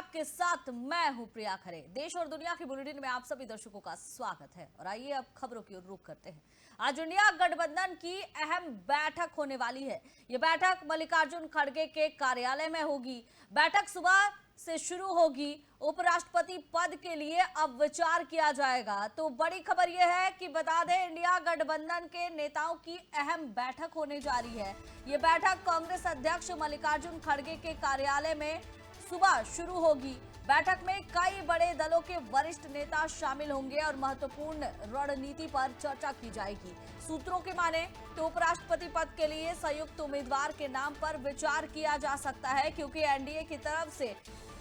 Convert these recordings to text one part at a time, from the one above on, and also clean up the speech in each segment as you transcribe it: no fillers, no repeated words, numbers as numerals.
आपके साथ मैं हूं प्रिया खरे। देश और दुनिया की बुलेटिन में आप सभी दर्शकों का स्वागत है और आइए अब खबरों की ओर रुख करते हैं। आज इंडिया गठबंधन की अहम बैठक होने वाली है। यह बैठक मल्लिकार्जुन खड़गे के कार्यालय में होगी। बैठक सुबह से शुरू होगी। उपराष्ट्रपति पद के लिए अब विचार किया जाएगा। तो बड़ी खबर यह है कि बता दें, इंडिया गठबंधन के नेताओं की अहम बैठक होने जा रही है। यह बैठक कांग्रेस अध्यक्ष मल्लिकार्जुन खड़गे के कार्यालय में सुबह शुरू होगी। बैठक में कई बड़े दलों के वरिष्ठ नेता शामिल होंगे और महत्वपूर्ण रणनीति पर चर्चा की जाएगी। सूत्रों के माने तो उपराष्ट्रपति पद के लिए संयुक्त उम्मीदवार के नाम पर विचार किया जा सकता है, क्योंकि एनडीए की तरफ से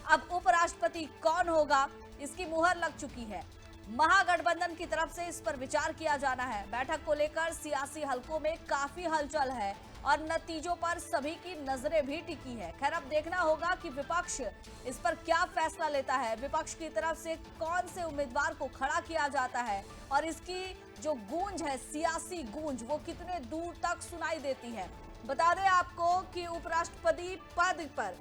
अब उपराष्ट्रपति कौन होगा इसकी मुहर लग चुकी है। महागठबंधन की तरफ से इस पर विचार किया जाना है। बैठक को लेकर सियासी हलकों में काफी हलचल है और नतीजों पर सभी की नजरें भी टिकी है। खैर, अब देखना होगा कि विपक्ष इस पर क्या फैसला लेता है। विपक्ष की तरफ से कौन से उम्मीदवार को खड़ा किया जाता है और इसकी जो गूंज है, सियासी गूंज, वो कितने दूर तक सुनाई देती है। बता दें आपको कि उपराष्ट्रपति पद पर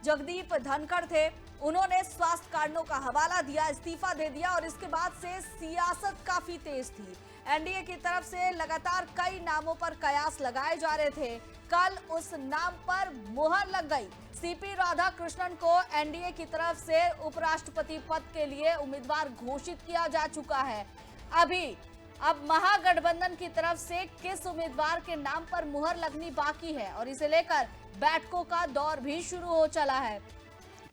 जगदीप धनखड़ थे। उन्होंने स्वास्थ्य कारणों का हवाला दिया, इस्तीफा दे दिया और इसके बाद से सियासत काफी तेज थी। एनडीए की तरफ से लगातार कई नामों पर कयास लगाए जा रहे थे। कल उस नाम पर मुहर लग गई। सीपी राधाकृष्णन को एनडीए की तरफ से उपराष्ट्रपति पद के लिए उम्मीदवार घोषित किया जा चुका है। अब महागठबंधन की तरफ से किस उम्मीदवार के नाम पर मुहर लगनी बाकी है और इसे लेकर बैठकों का दौर भी शुरू हो चला है।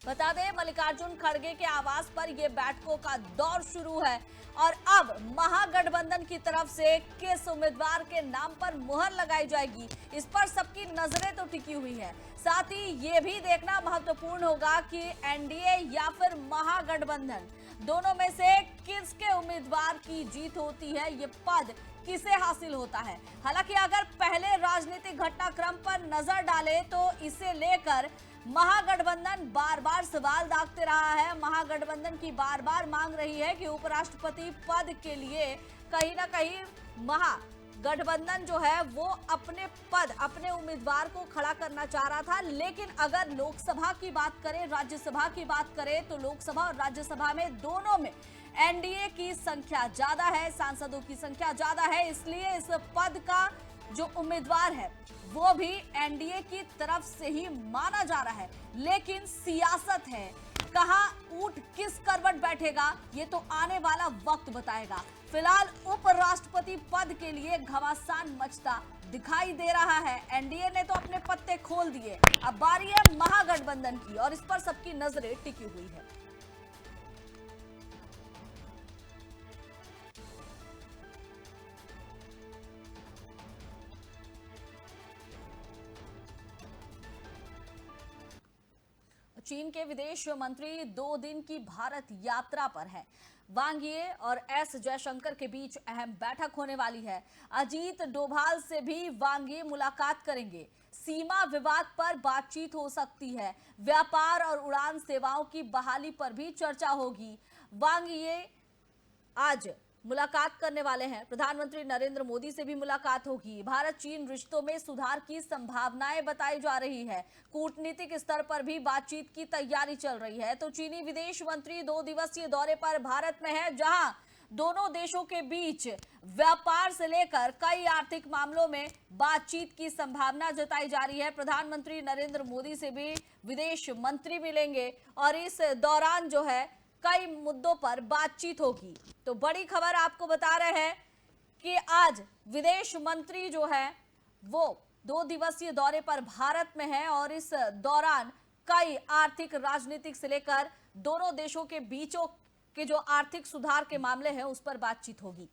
बता दें, मल्लिकार्जुन खड़गे के आवास पर यह बैठकों का दौर शुरू है और अब महागठबंधन की तरफ से किस उम्मीदवार के नाम पर मुहर लगाई जाएगी, इस पर सबकी नजरें तो टिकी हुई है। साथ ही ये भी देखना महत्वपूर्ण होगा कि एनडीए या फिर महागठबंधन दोनों में से किसके उम्मीदवार की जीत होती है, ये पद किसे हासिल होता है। हालांकि अगर पहले राजनीतिक घटनाक्रम पर नजर डाले तो इसे लेकर महागठबंधन बार बार सवाल दागते रहा है। महागठबंधन की बार बार मांग रही है कि उपराष्ट्रपति पद के लिए कहीं ना कहीं महागठबंधन जो है वो अपने उम्मीदवार को खड़ा करना चाह रहा था। लेकिन अगर लोकसभा की बात करें, राज्यसभा की बात करें, तो लोकसभा और राज्यसभा में दोनों में एनडीए की संख्या ज्यादा है, सांसदों की संख्या ज्यादा है। इसलिए इस पद का जो उम्मीदवार है वो भी एनडीए की तरफ से ही माना जा रहा है। लेकिन सियासत है, कहां ऊंट किस करवट बैठेगा ये तो आने वाला वक्त बताएगा। फिलहाल उपराष्ट्रपति पद के लिए घमासान मचता दिखाई दे रहा है। एनडीए ने तो अपने पत्ते खोल दिए, अब बारी है महागठबंधन की और इस पर सबकी नजरें टिकी हुई है। चीन के विदेश मंत्री 2 दिन की भारत यात्रा पर है। वांग यी और एस जयशंकर के बीच अहम बैठक होने वाली है। अजीत डोभाल से भी वांग यी मुलाकात करेंगे। सीमा विवाद पर बातचीत हो सकती है। व्यापार और उड़ान सेवाओं की बहाली पर भी चर्चा होगी। वांग यी आज मुलाकात करने वाले हैं। प्रधानमंत्री नरेंद्र मोदी से भी मुलाकात होगी। भारत चीन रिश्तों में सुधार की संभावनाएं बताई जा रही है। कूटनीतिक स्तर पर भी बातचीत की तैयारी चल रही है। तो चीनी विदेश मंत्री 2 दिवसीय दौरे पर भारत में है, जहां दोनों देशों के बीच व्यापार से लेकर कई आर्थिक मामलों में बातचीत की संभावना जताई जा रही है। प्रधानमंत्री नरेंद्र मोदी से भी विदेश मंत्री मिलेंगे और इस दौरान जो है कई मुद्दों पर बातचीत होगी। तो बड़ी खबर आपको बता रहे हैं कि आज विदेश मंत्री जो है वो 2 दिवसीय दौरे पर भारत में है और इस दौरान कई आर्थिक, राजनीतिक से लेकर दोनों देशों के बीचों के जो आर्थिक सुधार के मामले हैं उस पर बातचीत होगी।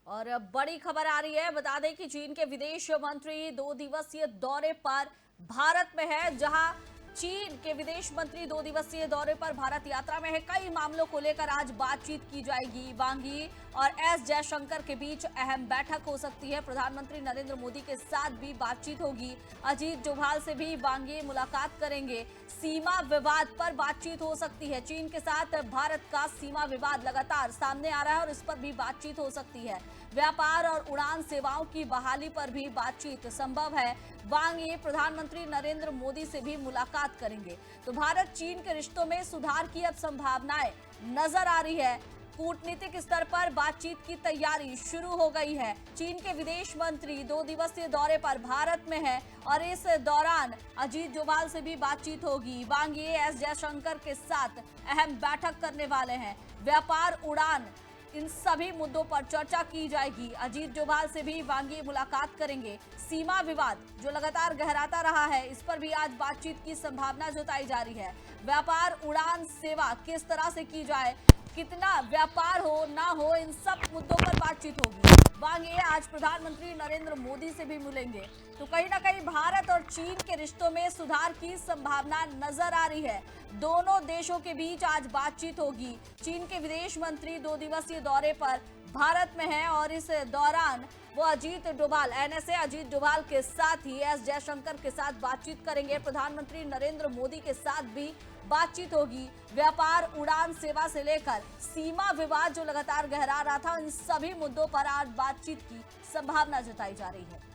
और बड़ी खबर आ रही है, बता दें कि चीन के विदेश मंत्री 2 दिवसीय दौरे पर भारत में है। जहां चीन के विदेश मंत्री 2 दिवसीय दौरे पर भारत यात्रा में है। कई मामलों को लेकर आज बातचीत की जाएगी। वांग यी और एस जयशंकर के बीच अहम बैठक हो सकती है। प्रधानमंत्री नरेंद्र मोदी के साथ भी बातचीत होगी। अजीत डोभाल से भी वांग यी मुलाकात करेंगे। सीमा विवाद पर बातचीत हो सकती है। चीन के साथ भारत का सीमा विवाद लगातार सामने आ रहा है और इस पर भी बातचीत हो सकती है। व्यापार और उड़ान सेवाओं की बहाली पर भी बातचीत संभव है। वांग यी प्रधानमंत्री नरेंद्र मोदी से भी मुलाकात करेंगे। तो भारत चीन के रिश्तों में सुधार की अब संभावनाएं नजर आ रही है। कूटनीतिक स्तर पर बातचीत की तैयारी शुरू हो गई है। चीन के विदेश मंत्री 2 दिवसीय दौरे पर भारत में है और इस दौरान अजीत डोभाल से भी बातचीत होगी। वांग यी एस जयशंकर के साथ अहम बैठक करने वाले हैं। व्यापार, उड़ान, इन सभी मुद्दों पर चर्चा की जाएगी। अजीत डोभाल से भी वांग यी मुलाकात करेंगे। सीमा विवाद जो लगातार गहराता रहा है, इस पर भी आज बातचीत की संभावना जताई जा रही है। व्यापार, उड़ान सेवा किस तरह से की जाए, कितना व्यापार हो ना हो, इन सब मुद्दों पर बातचीत होगी। वांग यी आज प्रधानमंत्री नरेंद्र मोदी से भी मिलेंगे। तो कहीं ना कहीं भारत और चीन के रिश्तों में सुधार की संभावना नजर आ रही है। दोनों देशों के बीच आज बातचीत होगी। चीन के विदेश मंत्री 2 दिवसीय दौरे पर भारत में है और इस दौरान वो अजीत डोभाल, एनएसए अजीत डोभाल के साथ ही एस जयशंकर के साथ बातचीत करेंगे। प्रधानमंत्री नरेंद्र मोदी के साथ भी बातचीत होगी। व्यापार, उड़ान सेवा से लेकर सीमा विवाद जो लगातार गहरा रहा था, इन सभी मुद्दों पर आज बातचीत की संभावना जताई जा रही है।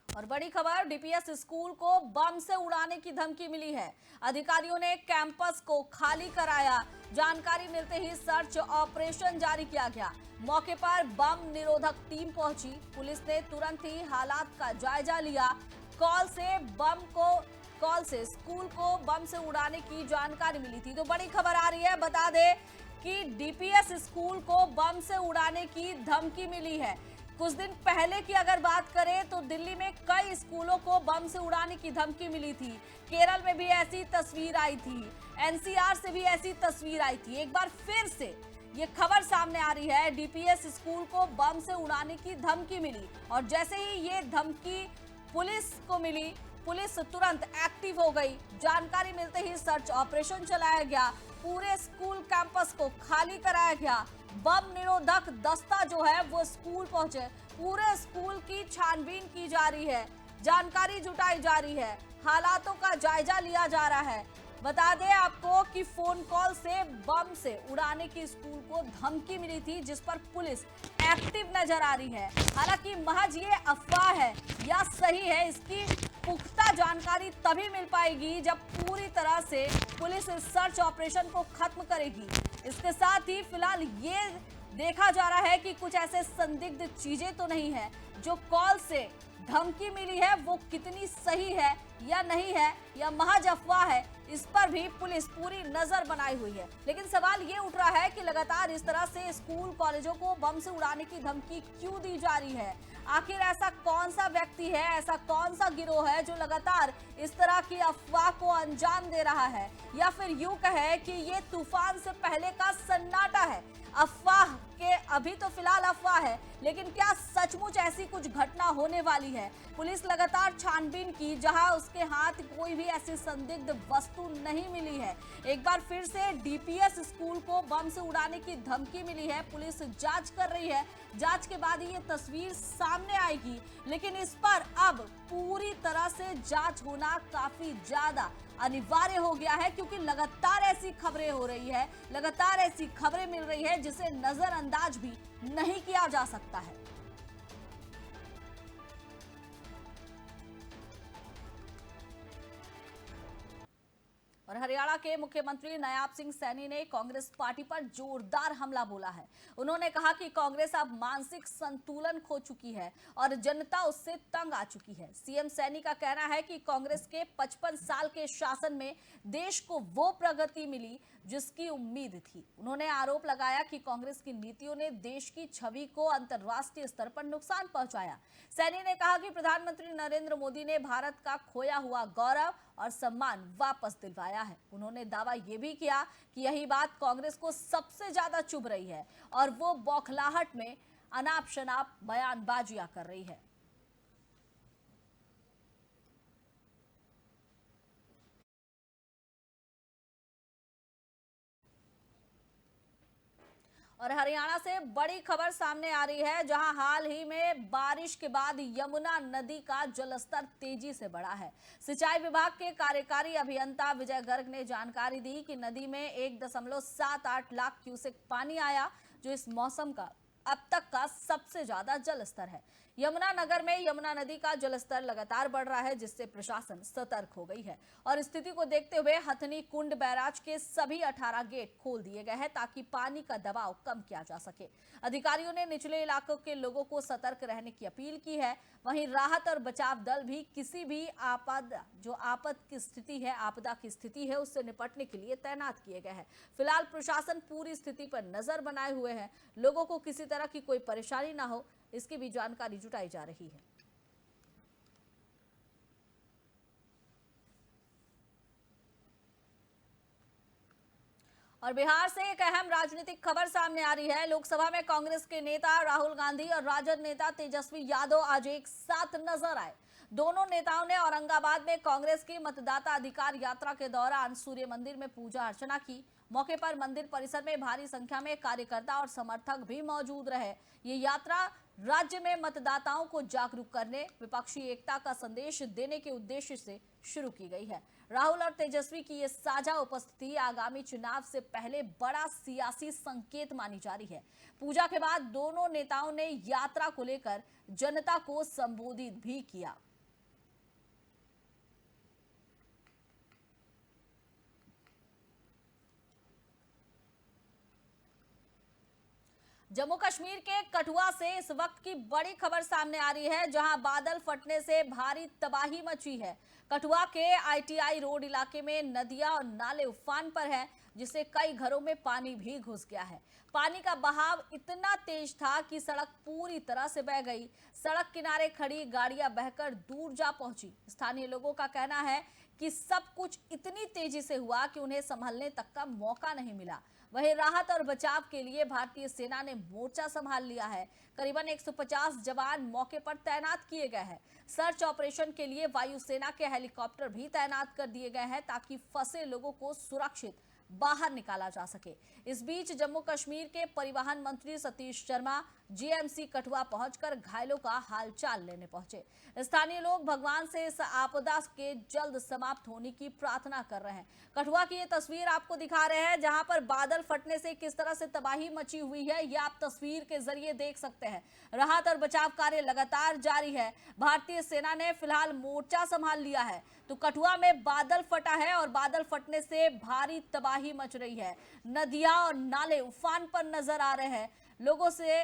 और बड़ी खबर, डीपीएस स्कूल को बम से उड़ाने की धमकी मिली है। अधिकारियों ने कैंपस को खाली कराया। जानकारी मिलते ही सर्च ऑपरेशन जारी किया गया। मौके पर बम निरोधक टीम पहुंची। पुलिस ने तुरंत ही हालात का जायजा लिया। कॉल से स्कूल को बम से उड़ाने की जानकारी मिली थी। तो बड़ी खबर आ रही है, बता दें कि डीपीएस स्कूल को बम से उड़ाने की धमकी मिली है। कुछ दिन पहले की अगर बात करें तो दिल्ली में कई स्कूलों को बम से उड़ाने की धमकी मिली थी। केरल में भी ऐसी तस्वीर आई थी। एनसीआर से भी ऐसी तस्वीर आई थी। एक बार फिर से ये खबर सामने आ रही है, डीपीएस स्कूल को बम से उड़ाने की धमकी मिली और जैसे ही ये धमकी पुलिस को मिली, पुलिस तुरंत एक्टिव हो गई। जानकारी मिलते ही सर्च ऑपरेशन चलाया गया। पूरे स्कूल कैंपस को खाली कराया गया। बम निरोधक दस्ता जो है वो स्कूल पहुंचे। पूरे स्कूल की छानबीन की जा रही है। जानकारी जुटाई जा रही है। हालातों का जायजा लिया जा रहा है। बता दें आपको कि फोन कॉल से बम से उड़ाने की स्कूल को धमकी मिली थी, जिस पर पुलिस एक्टिव नजर आ रही है। हालांकि महज ये अफवाह है या सही है, इसकी पुख्ता जानकारी तभी मिल पाएगी जब पूरी तरह से पुलिस इस सर्च ऑपरेशन को खत्म करेगी। इसके साथ ही फिलहाल ये देखा जा रहा है कि कुछ ऐसे संदिग्ध चीजें तो नहीं है। जो कॉल से धमकी मिली है वो कितनी सही है या नहीं है या महज अफवाह है, इस पर भी पुलिस पूरी नजर बनाई हुई है। लेकिन सवाल ये उठ रहा है कि लगातार इस तरह से स्कूल कॉलेजों को बम से उड़ाने की धमकी क्यों दी जा रही है। आखिर ऐसा कौन सा व्यक्ति है, ऐसा कौन सा गिरोह है जो लगातार इस तरह की अफवाह को अंजाम दे रहा है, या फिर यूं कहे कि ये तूफान से पहले का सन्नाटा है। अफवाह के अभी तो फिलहाल अफवाह है, लेकिन क्या सचमुच ऐसी कुछ घटना होने वाली है। पुलिस लगातार छानबीन की, जहां उसके हाथ कोई भी ऐसी संदिग्ध वस्तु नहीं मिली है। एक बार फिर से डीपीएस स्कूल को बम से उड़ाने की धमकी मिली है। पुलिस जांच कर रही है। जांच के बाद ही ये तस्वीर सामने आएगी, लेकिन इस पर अब पूरी तरह से जांच होना काफी ज्यादा अनिवार्य हो गया है, क्योंकि लगातार ऐसी खबरें हो रही है, लगातार ऐसी खबरें मिल रही है जिसे नजरअंदाज भी नहीं किया जा सकता है। और और हरियाणा के मुख्यमंत्री नायब सिंह सैनी ने कांग्रेस पार्टी पर जोरदार हमला बोला है। उन्होंने कहा कि कांग्रेस अब मानसिक संतुलन खो चुकी है और जनता उससे तंग आ चुकी है। सीएम सैनी का कहना है कि कांग्रेस के 55 साल के शासन में देश को वो प्रगति मिली जिसकी उम्मीद थी। उन्होंने आरोप लगाया कि कांग्रेस की नीतियों ने देश की छवि को अंतर्राष्ट्रीय स्तर पर नुकसान पहुंचाया। सैनी ने कहा कि प्रधानमंत्री नरेंद्र मोदी ने भारत का खोया हुआ गौरव और सम्मान वापस दिलवाया है। उन्होंने दावा यह भी किया कि यही बात कांग्रेस को सबसे ज्यादा चुभ रही है और वो बौखलाहट में अनाप शनाप बयानबाजियां कर रही है। और हरियाणा से बड़ी खबर सामने आ रही है, जहां हाल ही में बारिश के बाद यमुना नदी का जलस्तर तेजी से बढ़ा है। सिंचाई विभाग के कार्यकारी अभियंता विजय गर्ग ने जानकारी दी कि नदी में 1.78 लाख क्यूसेक पानी आया, जो इस मौसम का अब तक का सबसे ज्यादा जलस्तर है। यमुना नगर में यमुना नदी का जलस्तर लगातार बढ़ रहा है, जिससे प्रशासन सतर्क हो गई है और स्थिति को देखते हुए हथनी कुंड बैराज के सभी 18 गेट खोल दिए गए हैं ताकि पानी का दबाव कम किया जा सके। अधिकारियों ने निचले इलाकों के लोगों को सतर्क रहने की अपील की है। वहीं राहत और बचाव दल भी किसी भी आपदा की स्थिति है उससे निपटने के लिए तैनात किए गए हैं। फिलहाल प्रशासन पूरी स्थिति पर नजर बनाए हुए है। लोगों को किसी तरह की कोई परेशानी ना हो, इसकी भी जानकारी जुटाई जा रही है। और बिहार से एक अहम राजनीतिक खबर सामने आ रही है। लोकसभा में कांग्रेस के नेता राहुल गांधी और राजद नेता तेजस्वी यादव आज एक साथ नजर आए। दोनों नेताओं ने औरंगाबाद में कांग्रेस की मतदाता अधिकार यात्रा के दौरान सूर्य मंदिर में पूजा अर्चना की। मौके पर मंदिर परिसर में भारी संख्या में कार्यकर्ता और समर्थक भी मौजूद रहे। ये यात्रा राज्य में मतदाताओं को जागरूक करने, विपक्षी एकता का संदेश देने के उद्देश्य से शुरू की गई है। राहुल और तेजस्वी की ये साझा उपस्थिति आगामी चुनाव से पहले बड़ा सियासी संकेत मानी जा रही है। पूजा के बाद दोनों नेताओं ने यात्रा को लेकर जनता को संबोधित भी किया। जम्मू कश्मीर के कठुआ से इस वक्त की बड़ी खबर सामने आ रही है, जहां बादल फटने से भारी तबाही मची है। कठुआ के आईटीआई रोड इलाके में नदियां और नाले उफान पर है, जिससे कई घरों में पानी भी घुस गया है। पानी का बहाव इतना तेज था कि सड़क पूरी तरह से बह गई। सड़क किनारे खड़ी गाड़ियां बहकर दूर जा पहुंची। स्थानीय लोगों का कहना है कि सब कुछ इतनी तेजी से हुआ कि उन्हें संभलने तक का मौका नहीं मिला। वहीं राहत और बचाव के लिए भारतीय सेना ने मोर्चा संभाल लिया है। करीबन 150 जवान मौके पर तैनात किए गए हैं। सर्च ऑपरेशन के लिए वायुसेना के हेलीकॉप्टर भी तैनात कर दिए गए हैं ताकि फंसे लोगों को सुरक्षित बाहर निकाला जा सके। इस बीच जम्मू कश्मीर के परिवहन मंत्री सतीश शर्मा जीएमसी कठुआ पहुंचकर घायलों का हालचाल लेने पहुंचे। स्थानीय लोग भगवान से इस आपदा के जल्द समाप्त होने की प्रार्थना कर रहे हैं। कठुआ की ये तस्वीर आपको दिखा रहे हैं, जहां पर बादल फटने से किस तरह से तबाही मची हुई है, ये आप तस्वीर के जरिए देख सकते हैं। राहत और बचाव कार्य लगातार जारी है। भारतीय सेना ने फिलहाल मोर्चा संभाल लिया है। तो कठुआ में बादल फटा है और बादल फटने से भारी तबाही मच रही है। नदियां और नाले उफान पर नजर आ रहे हैं। लोगों से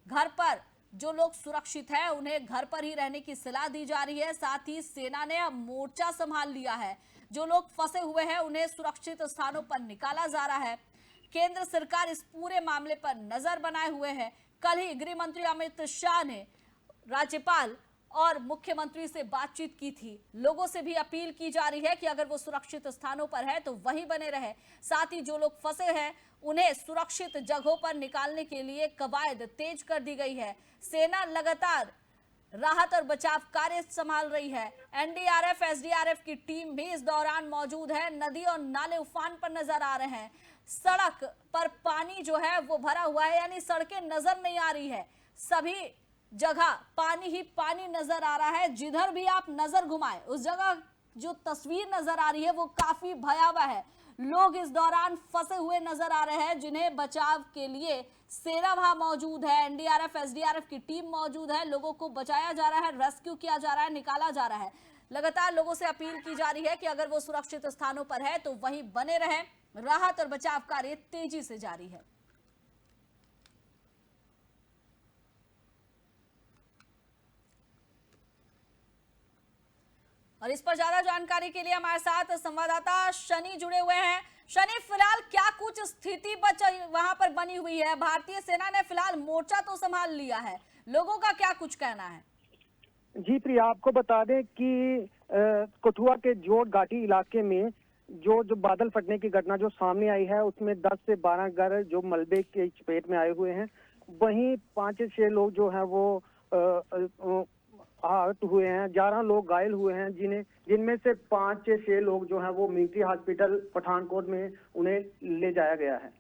घर पर जो लोग सुरक्षित हैं उन्हें घर पर ही रहने की सलाह दी जा रही है। साथ ही सेना ने अब मोर्चा संभाल लिया है। जो लोग फंसे हुए हैं उन्हें सुरक्षित स्थानों पर निकाला जा रहा है। केंद्र सरकार इस पूरे मामले पर नजर बनाए हुए है। कल ही गृह मंत्री अमित शाह ने राज्यपाल और मुख्यमंत्री से बातचीत की थी। लोगों से भी अपील की जा रही है कि अगर वो सुरक्षित स्थानों पर है तो वहीं बने रहे। साथ ही जो लोग फंसे हैं उन्हें सुरक्षित जगहों पर निकालने के लिए कवायद तेज कर दी गई है। सेना लगातार राहत और बचाव कार्य संभाल रही है। एनडीआरएफ, एसडीआरएफ की टीम भी इस दौरान मौजूद है। नदी और नाले उफान पर नजर आ रहे हैं। सड़क पर पानी जो है वो भरा हुआ है, यानी सड़कें नजर नहीं आ रही है। सभी जगह पानी ही पानी नजर आ रहा है। जिधर भी आप नजर घुमाएं उस जगह जो तस्वीर नजर आ रही है वो काफी भयावह है। लोग इस दौरान फंसे हुए नजर आ रहे हैं, जिन्हें बचाव के लिए सेना वहां मौजूद है। एनडीआरएफ, एसडीआरएफ की टीम मौजूद है। लोगों को बचाया जा रहा है, रेस्क्यू किया जा रहा है, निकाला जा रहा है। लगातार लोगों से अपील की जा रही है कि अगर वो सुरक्षित स्थानों पर है तो वहीं बने रहें। राहत और बचाव कार्य तेजी से जारी है। और इस पर ज्यादा जानकारी के लिए हमारे साथ संवाददाता शनि जुड़े हुए हैं। शनि, फिलहाल क्या कुछ स्थिति वहां पर बनी हुई है? भारतीय सेना ने फिलहाल मोर्चा तो संभाल लिया है, लोगों का क्या कुछ कहना है? जी प्रिया, आपको बता दें कि कठुआ के जोट घाटी इलाके में जो बादल फटने की घटना जो सामने आई है, उसमें 10 से 12 घर जो मलबे के चपेट में आए हुए हैं। वहीं 5 से 6 लोग जो हैं वो आहत हुए हैं। 11 लोग घायल हुए हैं, जिनमें से 5 से 6 लोग जो हैं वो मिलिट्री हॉस्पिटल पठानकोट में उन्हें ले जाया गया है।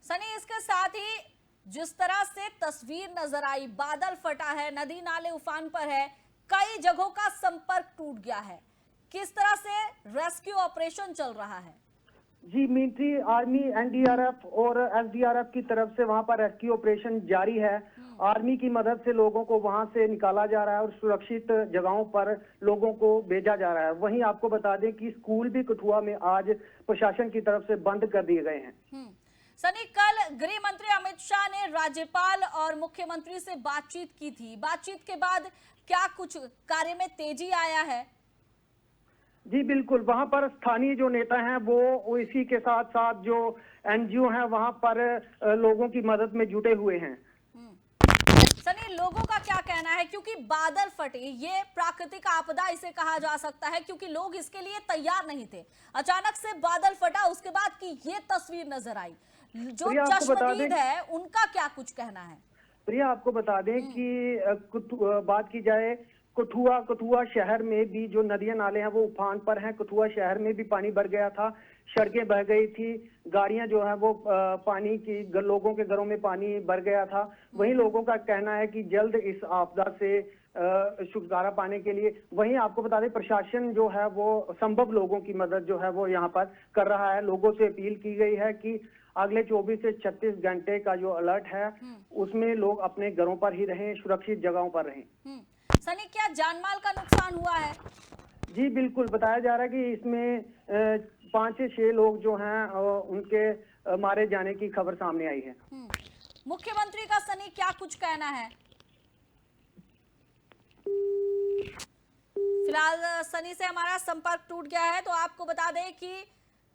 सनी, इसके साथ ही जिस तरह से तस्वीर नजर आई, बादल फटा है, नदी नाले उफान पर है, कई जगहों का संपर्क टूट गया है, किस तरह से रेस्क्यू ऑपरेशन चल रहा है? जी, मिलिट्री, आर्मी, एनडीआरएफ और एसडीआरएफ की तरफ से वहां पर रेस्क्यू ऑपरेशन जारी है। आर्मी की मदद से लोगों को वहां से निकाला जा रहा है और सुरक्षित जगहों पर लोगों को भेजा जा रहा है। वहीं आपको बता दें कि स्कूल भी कठुआ में आज प्रशासन की तरफ से बंद कर दिए गए हैं। सनी, कल गृह मंत्री अमित शाह ने राज्यपाल और मुख्यमंत्री से बातचीत की थी। बातचीत के बाद क्या कुछ कार्य में तेजी आया है? जी बिल्कुल, वहां पर स्थानीय जो नेता हैं वो इसी के साथ साथ जो एनजीओ हैं वहां पर लोगों की मदद में जुटे हुए हैं। सनी, लोगों का क्या कहना है? क्योंकि बादल फटे, ये प्राकृतिक आपदा इसे कहा जा सकता है, क्योंकि लोग इसके लिए तैयार नहीं थे। अचानक से बादल फटा, उसके बाद की ये तस्वीर नजर आई। जो चश्मदीद है उनका क्या कुछ कहना है? प्रिया, आपको बता दें कि बात की जाए कठुआ शहर में भी जो नदियां नाले हैं वो उफान पर हैं। कठुआ शहर में भी पानी भर गया था, सड़कें बह गई थी, गाड़ियां जो है वो पानी की, लोगों के घरों में पानी भर गया था। वहीं लोगों का कहना है कि जल्द इस आपदा से छुटकारा पाने के लिए, वहीं आपको बता दें प्रशासन जो है वो संभव लोगों की मदद जो है वो यहाँ पर कर रहा है। लोगों से अपील की गई है कि अगले 24 से 36 घंटे का जो अलर्ट है उसमें लोग अपने घरों पर ही रहें, सुरक्षित जगहों पर रहें। सनी, क्या जानमाल का नुकसान हुआ है? जी बिल्कुल, बताया जा रहा है कि इसमें 5 से 6 लोग जो हैं उनके मारे जाने की खबर सामने आई है। मुख्यमंत्री का सनी क्या कुछ कहना है? फिलहाल सनी से हमारा संपर्क टूट गया है, तो आपको बता दें कि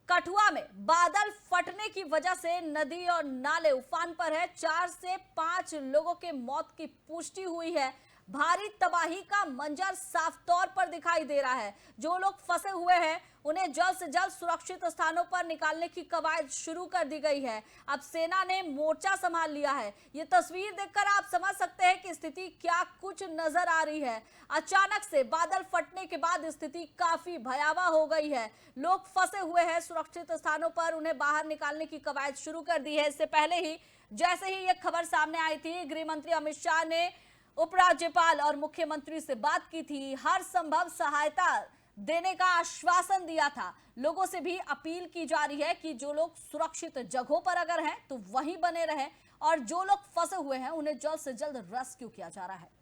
कठुआ में बादल फटने की वजह से नदी और नाले उफान पर है। 4 से 5 लोगों के मौत की पुष्टि हुई है। भारी तबाही का मंजर साफ तौर पर दिखाई दे रहा है। जो लोग फंसे हुए हैं उन्हें जल्द से जल्द सुरक्षित स्थानों पर निकालने की कवायद शुरू कर दी गई है। अब सेना ने मोर्चा संभाल लिया है। ये तस्वीर देखकर आप समझ सकते हैं कि स्थिति क्या कुछ नजर आ रही है। अचानक से बादल फटने के बाद स्थिति काफी भयावह हो गई है। लोग फंसे हुए हैं सुरक्षित स्थानों पर, उन्हें बाहर निकालने की कवायद शुरू कर दी है। इससे पहले ही जैसे ही ये खबर सामने आई थी, गृह मंत्री अमित शाह ने उपराज्यपाल और मुख्यमंत्री से बात की थी, हर संभव सहायता देने का आश्वासन दिया था। लोगों से भी अपील की जा रही है कि जो लोग सुरक्षित जगहों पर अगर हैं तो वहीं बने रहें, और जो लोग फंसे हुए हैं उन्हें जल्द से जल्द रेस्क्यू किया जा रहा है।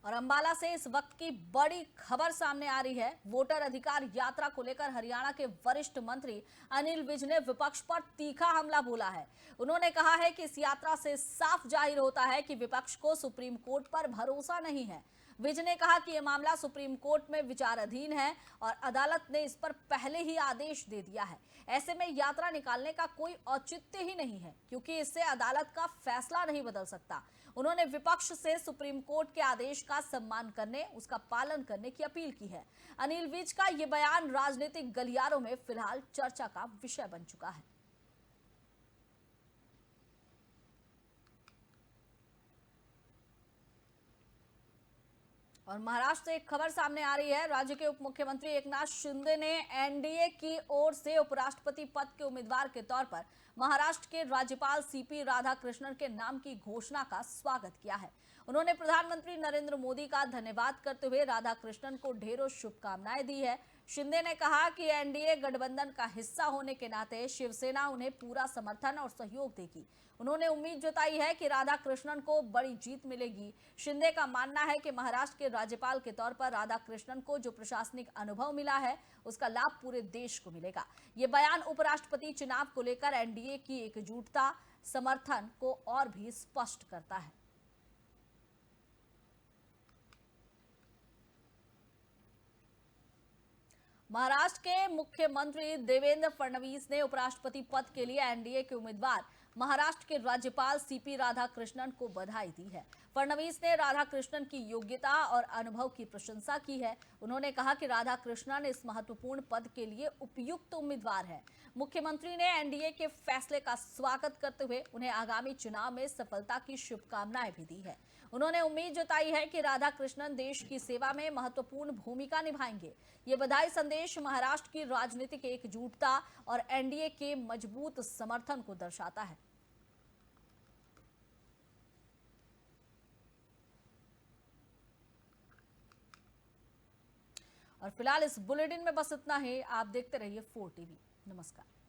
और अंबाला से इस वक्त की बड़ी खबर सामने आ रही है। वोटर अधिकार यात्रा को लेकर हरियाणा के वरिष्ठ मंत्री अनिल विज ने विपक्ष पर तीखा हमला बोला है। उन्होंने कहा है कि इस यात्रा से साफ जाहिर होता है कि विपक्ष को सुप्रीम कोर्ट पर भरोसा नहीं है। विज ने कहा कि यह मामला सुप्रीम कोर्ट में विचाराधीन है और अदालत ने इस पर पहले ही आदेश दे दिया है। ऐसे में यात्रा निकालने का कोई औचित्य ही नहीं है, क्योंकि इससे अदालत का फैसला नहीं बदल सकता। उन्होंने विपक्ष से सुप्रीम कोर्ट के आदेश का सम्मान करने, उसका पालन करने की अपील की है। अनिल विज का यह बयान राजनीतिक गलियारों में फिलहाल चर्चा का विषय बन चुका है। और महाराष्ट्र से एक खबर सामने आ रही है। राज्य के उप मुख्यमंत्री एकनाथ शिंदे ने एनडीए की ओर से उपराष्ट्रपति पद के उम्मीदवार के तौर पर महाराष्ट्र के राज्यपाल सीपी राधाकृष्णन के नाम की घोषणा का स्वागत किया है। उन्होंने प्रधानमंत्री नरेंद्र मोदी का धन्यवाद करते हुए राधाकृष्णन को ढेरों शुभकामनाएं दी है। शिंदे ने कहा कि एनडीए गठबंधन का हिस्सा होने के नाते शिवसेना उन्हें पूरा समर्थन और सहयोग देगी। उन्होंने उम्मीद जताई है कि राधाकृष्णन को बड़ी जीत मिलेगी। शिंदे का मानना है कि महाराष्ट्र के राज्यपाल के तौर पर राधाकृष्णन को जो प्रशासनिक अनुभव मिला है उसका लाभ पूरे देश को मिलेगा। ये बयान उपराष्ट्रपति चुनाव को लेकर एनडीए की एकजुटता समर्थन को और भी स्पष्ट करता है। महाराष्ट्र के मुख्यमंत्री देवेंद्र फडणवीस ने उपराष्ट्रपति पद के लिए एनडीए के उम्मीदवार महाराष्ट्र के राज्यपाल सीपी राधाकृष्णन को बधाई दी है। फडणवीस ने राधाकृष्णन की योग्यता और अनुभव की प्रशंसा की है। उन्होंने कहा कि राधाकृष्णन इस महत्वपूर्ण पद के लिए उपयुक्त उम्मीदवार है। मुख्यमंत्री ने एनडीए के फैसले का स्वागत करते हुए उन्हें आगामी चुनाव में सफलता की शुभकामनाएं भी दी है। उन्होंने उम्मीद जताई है कि राधाकृष्णन देश की सेवा में महत्वपूर्ण भूमिका निभाएंगे। ये बधाई संदेश महाराष्ट्र की राजनीतिक एकजुटता और एनडीए के मजबूत समर्थन को दर्शाता है। और फिलहाल इस बुलेटिन में बस इतना ही। आप देखते रहिए 4 टीवी। नमस्कार।